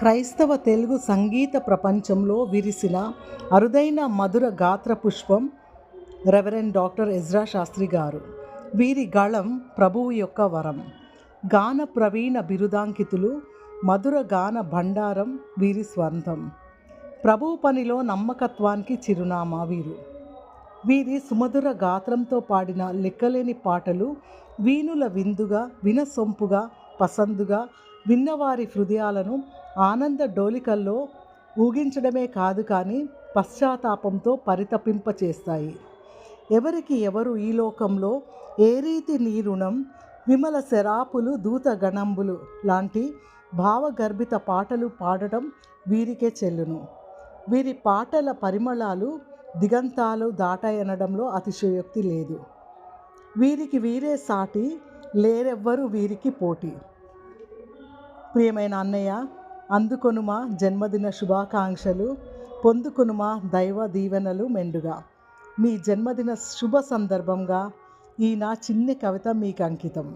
క్రైస్తవ తెలుగు సంగీత ప్రపంచంలో విరిసిన అరుదైన మధుర గాత్ర పుష్పం రెవరెండ్ డాక్టర్ ఎజ్రా శాస్త్రి గారు. వీరి గళం ప్రభువు యొక్క వరం. గాన ప్రవీణ బిరుదాంకితులు, మధుర గాన భండారం వీరి స్వంతం. ప్రభువు పనిలో నమ్మకత్వానికి చిరునామా వీరు. వీరి సుమధుర గాత్రంతో పాడిన లెక్కలేని పాటలు వీణుల విందుగా, వినసొంపుగా, పసందుగా విన్నవారి హృదయాలను ఆనంద డోలికల్లో ఊగించడమే కాదు కానీ పశ్చాత్తాపంతో పరితపింపచేస్తాయి. ఎవరికి ఎవరు ఈ లోకంలో ఏ రీతి నీ రుణం, విమల శరాపులు దూత గణంబులు లాంటి భావగర్భిత పాటలు పాడటం వీరికే చెల్లును. వీరి పాటల పరిమళాలు దిగంతాలు దాటాయనడంలో అతిశయోక్తి లేదు. వీరికి వీరే సాటి, లేరెవ్వరు వీరికి పోటీ. ప్రియమైన అన్నయ్య, అందుకొనుమా జన్మదిన శుభాకాంక్షలు, పొందుకొనుమా దైవ దీవెనలు మెండుగా. మీ జన్మదిన శుభ సందర్భంగా ఈ నా చిన్ని కవిత మీకు అంకితం.